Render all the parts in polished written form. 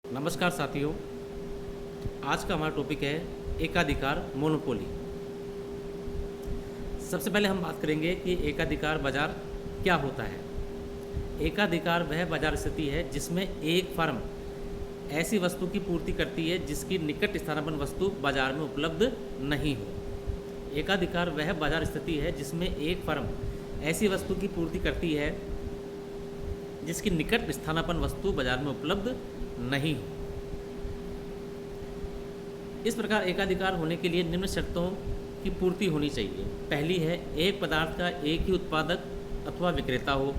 नमस्कार साथियों, आज का हमारा टॉपिक है एकाधिकार मोनोपोली। सबसे पहले हम बात करेंगे कि एकाधिकार बाजार क्या होता है। एकाधिकार वह बाजार स्थिति है जिसमें एक फर्म ऐसी वस्तु की पूर्ति करती है जिसकी निकट स्थानापन्न वस्तु बाजार में उपलब्ध नहीं हो। एकाधिकार वह बाजार स्थिति है जिसमें एक फर्म ऐसी वस्तु की पूर्ति करती है जिसकी निकट स्थानापन्न वस्तु बाजार में उपलब्ध नहीं हो। इस प्रकार एकाधिकार होने के लिए निम्न शर्तों की पूर्ति होनी चाहिए। पहली है, एक पदार्थ का एक ही उत्पादक अथवा विक्रेता हो।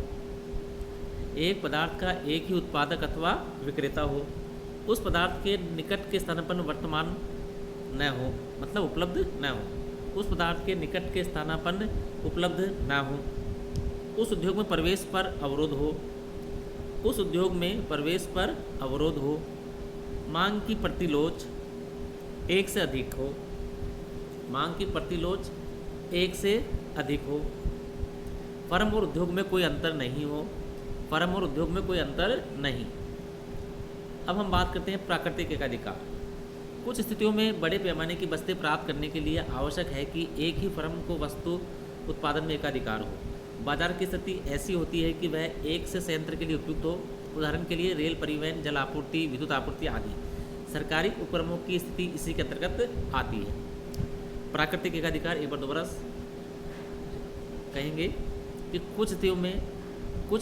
एक पदार्थ का एक ही उत्पादक अथवा विक्रेता हो, उस पदार्थ के निकट के स्थानापन्न वर्तमान न हो, मतलब उपलब्ध न हो। उस पदार्थ के निकट के स्थानापन्न उपलब्ध न हो। उस उद्योग में प्रवेश पर अवरोध हो। उस उद्योग में प्रवेश पर अवरोध हो। मांग की प्रतिलोच एक से अधिक हो। मांग की प्रतिलोच एक से अधिक हो। फर्म और उद्योग में कोई अंतर नहीं हो। फर्म और उद्योग में कोई अंतर नहीं। अब हम बात करते हैं प्राकृतिक एकाधिकार। कुछ स्थितियों में बड़े पैमाने की बस्तें प्राप्त करने के लिए आवश्यक है कि एक ही फर्म को वस्तु उत्पादन में एकाधिकार हो। बाजार की स्थिति ऐसी होती है कि वह एक से संयंत्र के लिए उपयुक्त हो। उदाहरण के लिए रेल परिवहन, जल आपूर्ति, विद्युत आपूर्ति आदि। सरकारी उपक्रमों की स्थिति इसी के अंतर्गत आती है। प्राकृतिक एकाधिकार एक बार दोबारा कहेंगे कि कुछ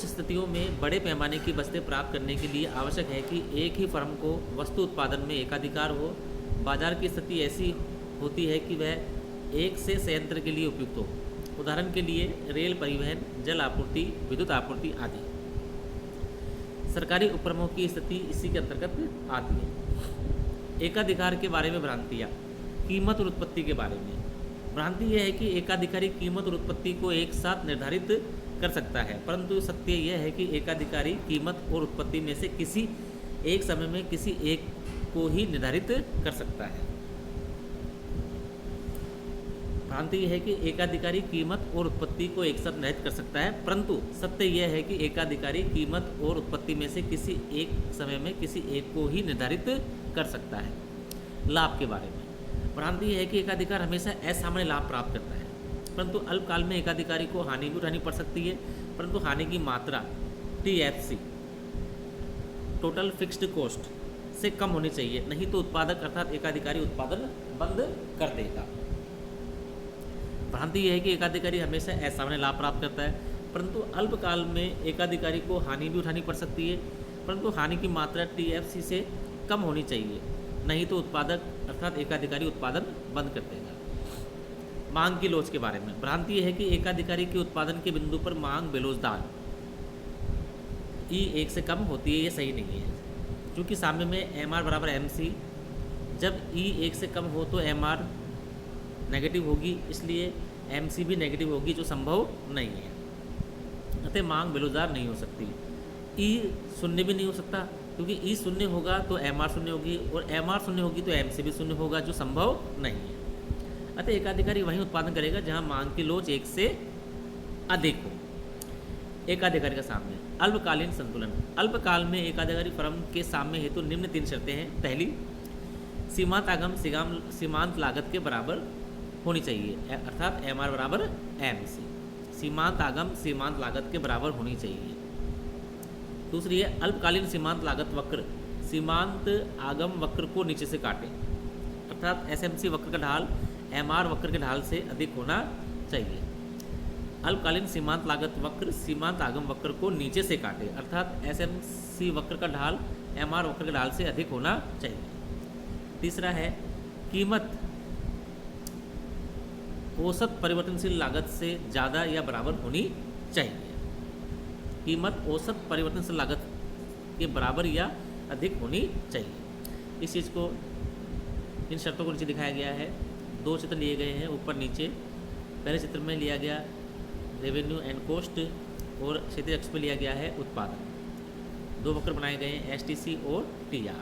स्थितियों में बड़े पैमाने की बस्तें प्राप्त करने के लिए आवश्यक है कि एक ही फर्म को वस्तु उत्पादन में एकाधिकार हो। बाजार की स्थिति ऐसी होती है कि वह एक से संयंत्र के लिए उपयुक्त हो। उदाहरण के लिए रेल परिवहन, जल आपूर्ति, विद्युत आपूर्ति आदि। सरकारी उपक्रमों की स्थिति इसी के अंतर्गत आती है। एकाधिकार के बारे में भ्रांतियाँ। कीमत और उत्पत्ति के बारे में भ्रांति यह है कि एकाधिकारी कीमत और उत्पत्ति को एक साथ निर्धारित कर सकता है, परंतु सत्य यह है कि एकाधिकारी कीमत और उत्पत्ति में से किसी एक समय में किसी एक को ही निर्धारित कर सकता है। भ्रांति यह है कि एकाधिकारी कीमत और उत्पत्ति को एक साथ निर्धारित कर सकता है, परंतु सत्य यह है कि एकाधिकारी कीमत और उत्पत्ति में से किसी एक समय में किसी एक को ही निर्धारित कर सकता है। लाभ के बारे में भ्रांति यह है कि एकाधिकार हमेशा असामान्य लाभ प्राप्त करता है, परंतु अल्पकाल में एकाधिकारी को हानि भी उठानी पड़ सकती है, परंतु हानि की मात्रा TFC टोटल फिक्स्ड कॉस्ट से कम होनी चाहिए, नहीं तो उत्पादक अर्थात एकाधिकारी उत्पादन बंद कर देगा। भ्रांति यह है कि एकाधिकारी हमेशा असामान्य लाभ प्राप्त करता है, परंतु अल्पकाल में एकाधिकारी को हानि भी उठानी पड़ सकती है, परंतु हानि की मात्रा TFC से कम होनी चाहिए, नहीं तो उत्पादक अर्थात एकाधिकारी उत्पादन बंद कर देगा। मांग की लोच के बारे में भ्रांति यह है कि एकाधिकारी के उत्पादन के बिंदु पर मांग बेलोजदार E1 से कम होती है। ये सही नहीं है, क्योंकि साम्य में MR बराबर MC। जब E1 से कम हो तो MR नेगेटिव होगी, इसलिए MC भी नेगेटिव होगी, जो संभव नहीं है। अतः मांग बेलोजदार नहीं हो सकती। E शून्य भी नहीं हो सकता, क्योंकि E शून्य होगा तो MR शून्य होगी, और MR शून्य होगी तो MC भी शून्य होगा, जो संभव नहीं है। अतः एकाधिकारी वहीं उत्पादन करेगा जहां मांग की लोच एक से अधिक हो। एकाधिकारी का साम्य। अल्पकालीन संतुलन। अल्पकाल में एकाधिकारी फर्म के साम्य हेतु निम्न 3 शर्तें हैं। पहली, सीमांत आगम सीमांत लागत के बराबर होनी चाहिए, अर्थात MR बराबर MC। सीमांत आगम सीमांत लागत के बराबर होनी चाहिए। दूसरी है, अल्पकालीन सीमांत लागत वक्र सीमांत आगम वक्र को नीचे से काटे, अर्थात SMC वक्र का ढाल MR वक्र के ढाल से अधिक होना चाहिए। अल्पकालीन सीमांत लागत वक्र सीमांत आगम वक्र को नीचे से काटे, अर्थात SMC वक्र का ढाल MR वक्र के ढाल से अधिक होना चाहिए। तीसरा है, कीमत औसत परिवर्तनशील लागत से ज़्यादा या बराबर होनी चाहिए। कीमत औसत परिवर्तनशील लागत के बराबर या अधिक होनी चाहिए। इस चीज़ को, इन शर्तों को नीचे दिखाया गया है। 2 चित्र लिए गए हैं, ऊपर नीचे। पहले चित्र में लिया गया रेवेन्यू एंड कॉस्ट, और क्षैतिज अक्ष पर लिया गया है उत्पादन। 2 वक्र बनाए गए हैं, STC और TR।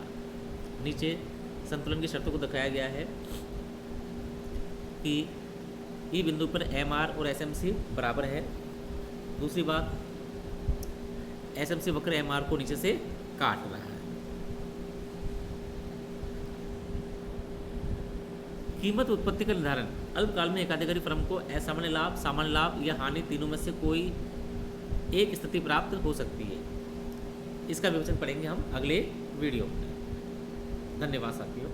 नीचे संतुलन की शर्तों को दिखाया गया है कि E बिंदु पर MR और SMC बराबर है। दूसरी बात, SMC वक्र MR को नीचे से काट रहा है। कीमत उत्पत्ति का निर्धारण। अल्पकाल में एकाधिकारी फर्म को असामान्य लाभ, सामान्य लाभ या हानि तीनों में से कोई एक स्थिति प्राप्त हो सकती है। इसका विवरण पढ़ेंगे हम अगले वीडियो में। धन्यवाद साथियों।